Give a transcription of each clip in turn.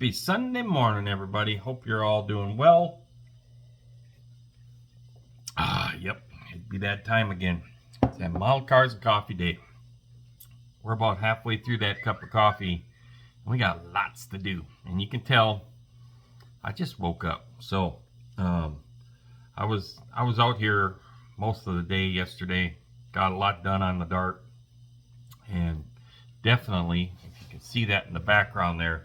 Happy Sunday morning, everybody. Hope you're all doing well. Yep, it'd be that time again. It's that Modelcars and coffee day. We're about halfway through that cup of coffee, and we got lots to do. And you can tell, I just woke up. So, I was out here most of the day yesterday. Got a lot done on the dart, and definitely, if you can see that in the background there,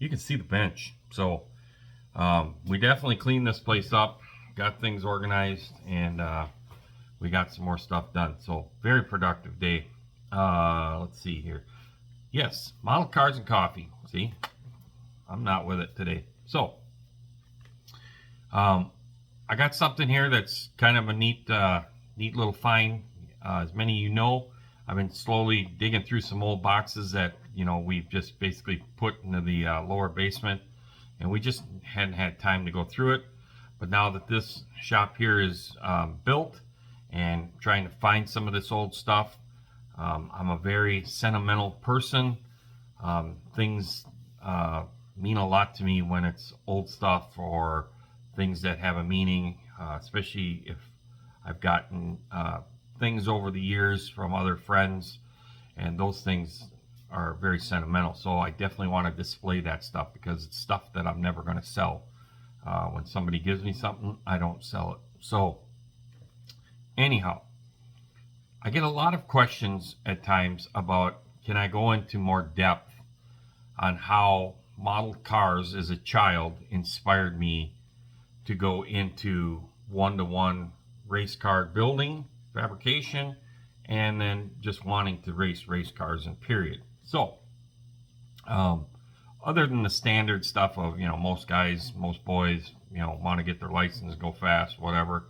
you can see the bench. So we definitely cleaned this place up, got things organized, and we got some more stuff done. So very productive day. Let's see here. Yes, model cars and coffee. See, I'm not with it today. So I got something here that's kind of a neat little find. As many of you know, I've been slowly digging through some old boxes that we've just basically put into the lower basement, and we just hadn't had time to go through it. But now that this shop here is built and trying to find some of this old stuff, I'm a very sentimental person. Things mean a lot to me when it's old stuff or things that have a meaning, especially if I've gotten things over the years from other friends, and those things are very sentimental. So I definitely want to display that stuff because it's stuff that I'm never going to sell. When somebody gives me something, I don't sell it. So anyhow, I get a lot of questions at times about, can I go into more depth on how model cars as a child inspired me to go into one-to-one race car building, fabrication, and then just wanting to race cars in period. So other than the standard stuff of most guys, most boys want to get their license, go fast, whatever,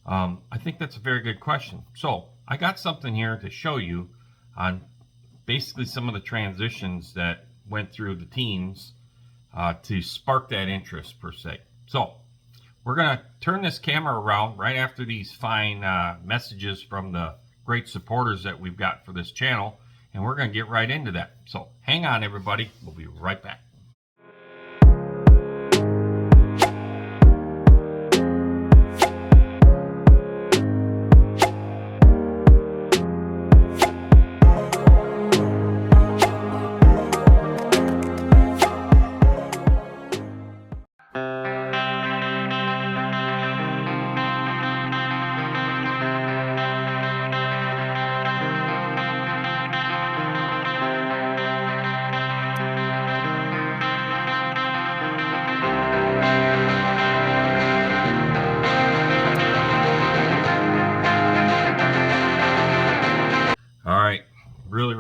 I think that's a very good question. So I got something here to show you on basically some of the transitions that went through the teens to spark that interest per se. So we're going to turn this camera around right after these fine messages from the great supporters that we've got for this channel, and we're going to get right into that. So hang on, everybody. We'll be right back.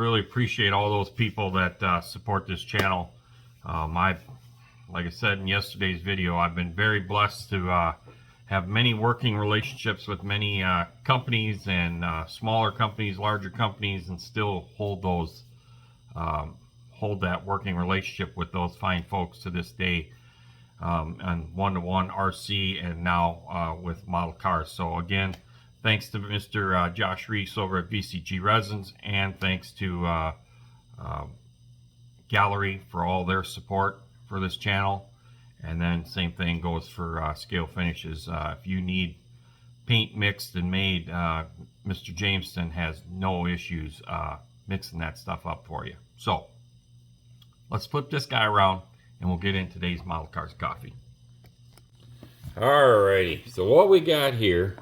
Really appreciate all those people that support this channel. Like I said in yesterday's video, I've been very blessed to have many working relationships with many companies and smaller companies, larger companies, and still hold that working relationship with those fine folks to this day, on one-to-one RC and now with model cars. So again, thanks to Mr. Josh Reese over at VCG Resins, and thanks to Gallery for all their support for this channel. And then same thing goes for Scale Finishes. If you need paint mixed and made, Mr. Jameson has no issues mixing that stuff up for you. So let's flip this guy around and we'll get into today's Model Cars Coffee. Alrighty, so what we got here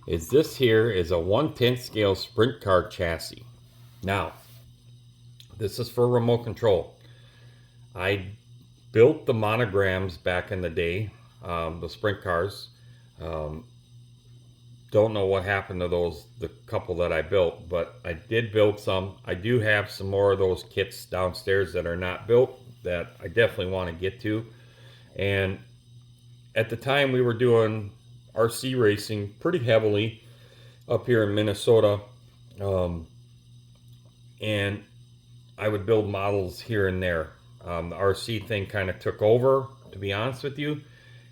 is this here is a 1/10 scale sprint car chassis. Now, this is for remote control. I built the monograms back in the day, the sprint cars. Don't know what happened to those, the couple that I built, but I did build some. I do have some more of those kits downstairs that are not built that I definitely want to get to. And at the time we were doing RC racing pretty heavily up here in Minnesota, and I would build models here and there. The RC thing kind of took over, to be honest with you,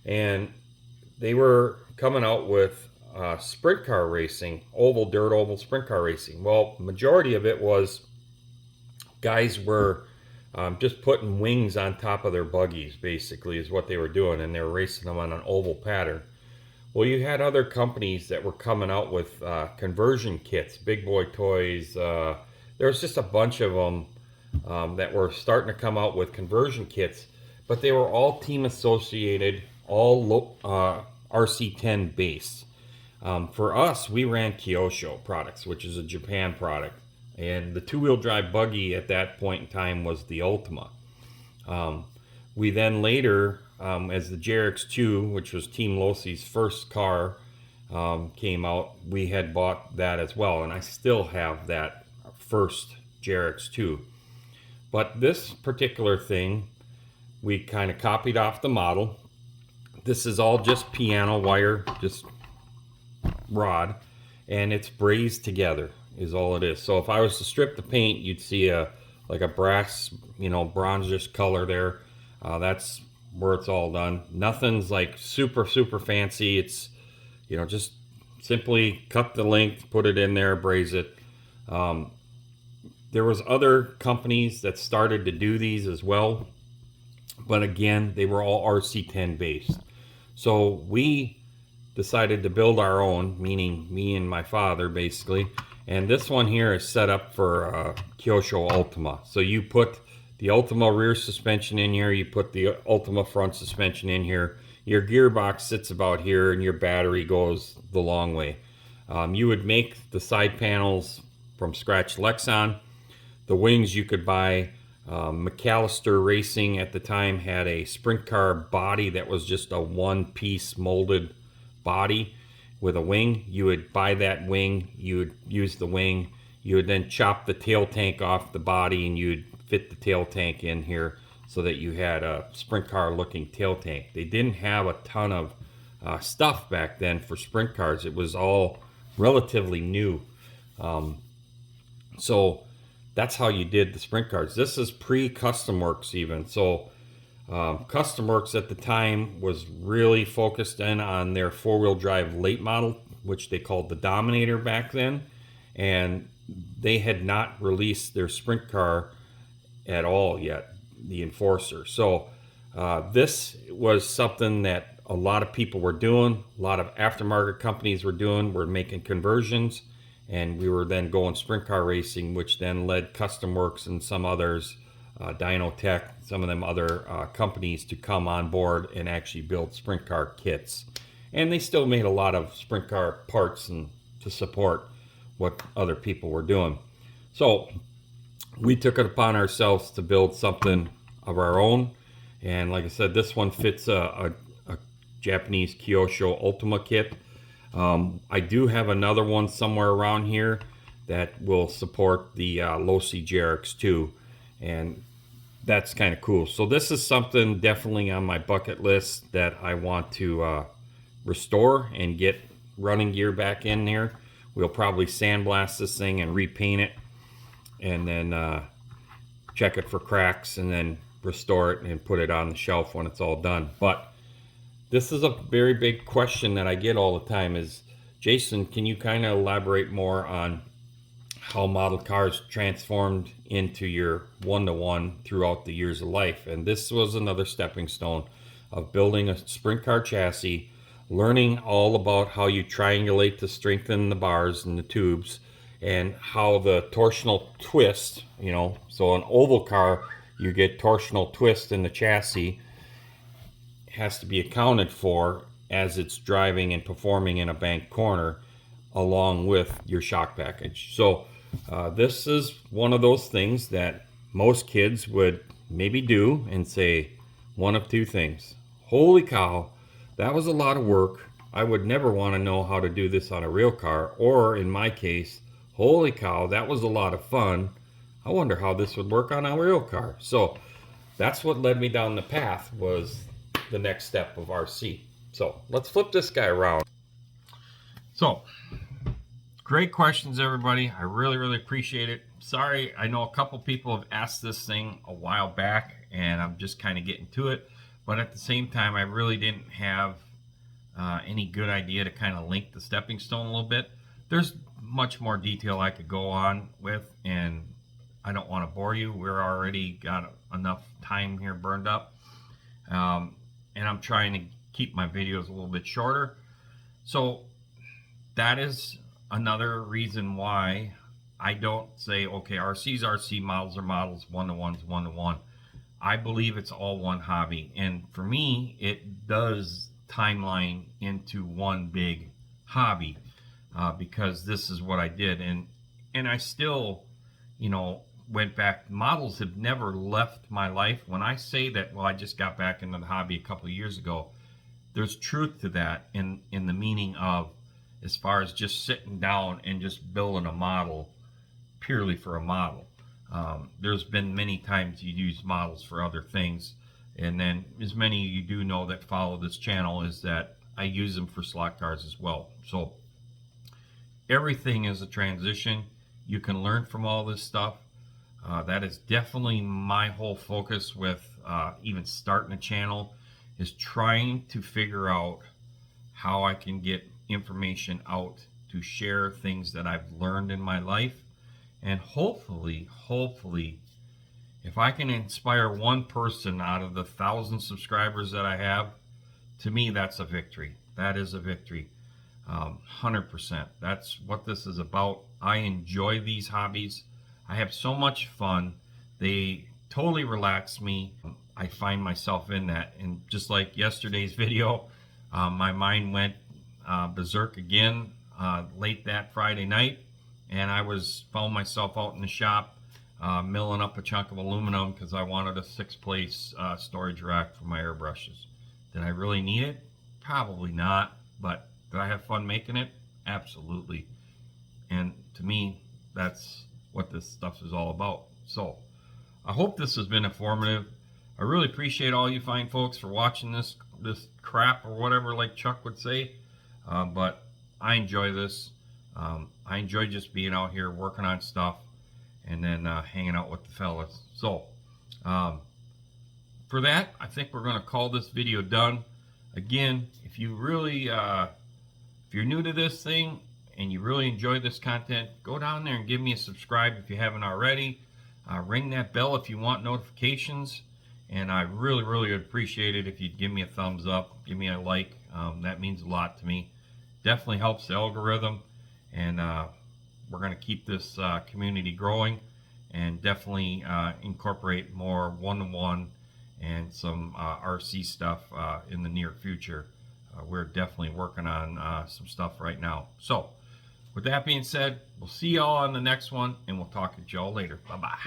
and they were coming out with sprint car racing, dirt oval sprint car racing. Well, majority of it was guys were just putting wings on top of their buggies, basically, is what they were doing, and they were racing them on an oval pattern. Well, you had other companies that were coming out with conversion kits, Big Boy Toys. There was just a bunch of them that were starting to come out with conversion kits, but they were all team associated, all RC10 based. For us, we ran Kyosho products, which is a Japan product, and the two-wheel drive buggy at that point in time was the Ultima. We then later, as the JRX2, which was Team Losey's first car, came out, we had bought that as well, and I still have that first JRX2. But this particular thing, we kind of copied off the model. This is all just piano wire, just rod, and it's brazed together is all it is. So if I was to strip the paint, you'd see like a brass, bronzish color there. That's where it's all done. Nothing's like super fancy. It's just simply cut the length, put it in there, braze it. There was other companies that started to do these as well, but again, they were all RC10 based. So we decided to build our own, meaning me and my father basically. And this one here is set up for Kyosho Ultima. So you put the Ultima rear suspension in here, you put the Ultima front suspension in here, your gearbox sits about here, and your battery goes the long way. You would make the side panels from scratch Lexan. The wings you could buy. McAllister Racing at the time had a sprint car body that was just a one-piece molded body with a wing. You would buy that wing, you would use the wing, you would then chop the tail tank off the body, and you'd fit the tail tank in here so that you had a sprint car looking tail tank. They didn't have a ton of stuff back then for sprint cars. It was all relatively new. So that's how you did the sprint cars. This is pre-Custom Works even. So Custom Works at the time was really focused in on their four-wheel drive late model, which they called the Dominator back then. And they had not released their sprint car at all yet, the Enforcer. So this was something that a lot of people were doing. A lot of aftermarket companies were doing, were making conversions. And we were then going sprint car racing, which then led Custom Works and some others, Dynotech, some of them other companies to come on board and actually build sprint car kits. And they still made a lot of sprint car parts and to support what other people were doing. So we took it upon ourselves to build something of our own. And like I said, this one fits a Japanese Kyosho Ultima kit. I do have another one somewhere around here that will support the Losey JRX2, and that's kind of cool. So this is something definitely on my bucket list that I want to restore and get running gear back in there. We'll probably sandblast this thing and repaint it, and then check it for cracks, and then restore it and put it on the shelf when it's all done. But this is a very big question that I get all the time is, Jason, can you kind of elaborate more on how model cars transformed into your one-to-one throughout the years of life? And this was another stepping stone of building a sprint car chassis, learning all about how you triangulate to strengthen the bars and the tubes, and how the torsional twist, so an oval car, you get torsional twist in the chassis, has to be accounted for as it's driving and performing in a banked corner along with your shock package. So this is one of those things that most kids would maybe do and say one of two things. Holy cow, that was a lot of work. I would never want to know how to do this on a real car. Or in my case, holy cow, that was a lot of fun. I wonder how this would work on a real car. So that's what led me down the path, was the next step of RC. So let's flip this guy around. So great questions, everybody. I really appreciate it. Sorry, I know a couple people have asked this thing a while back, and I'm just kind of getting to it, but at the same time I really didn't have any good idea to kind of link the stepping stone a little bit. There's much more detail I could go on with, and I don't want to bore you. We're already got enough time here burned up. And I'm trying to keep my videos a little bit shorter. So that is another reason why I don't say, okay, RC's RC, models are models, one-to-one's one-to-one. I believe it's all one hobby. And for me, it does timeline into one big hobby because this is what I did. And I still, you know, went back. Models have never left my life. When I say that, well, I just got back into the hobby a couple of years ago, there's truth to that in the meaning of, as far as just sitting down and just building a model purely for a model. There's been many times you use models for other things, and then as many of you do know that follow this channel is that I use them for slot cars as well. So everything is a transition. You can learn from all this stuff. That is definitely my whole focus with even starting a channel, is trying to figure out how I can get information out to share things that I've learned in my life. And hopefully, if I can inspire one person out of the 1,000 subscribers that I have, to me, that's a victory. That is a victory. 100%. That's what this is about. I enjoy these hobbies. I have so much fun. They totally relax me. I find myself in that. And just like yesterday's video, my mind went berserk again late that Friday night, and I found myself out in the shop milling up a chunk of aluminum because I wanted a 6-place storage rack for my airbrushes. Did I really need it? Probably not, but did I have fun making it? Absolutely. And to me, that's what this stuff is all about. So I hope this has been informative. I really appreciate all you fine folks for watching this crap or whatever, like Chuck would say. But I enjoy this. I enjoy just being out here working on stuff and then hanging out with the fellas. So for that, I think we're going to call this video done. Again, if you really, if you're new to this thing and you really enjoy this content, go down there and give me a subscribe if you haven't already. Ring that bell if you want notifications. And I really, really would appreciate it if you'd give me a thumbs up, give me a like. That means a lot to me. Definitely helps the algorithm. And we're going to keep this community growing and definitely incorporate more one-to-one and some RC stuff in the near future. We're definitely working on some stuff right now. So with that being said, we'll see y'all on the next one, and we'll talk to y'all later. Bye-bye.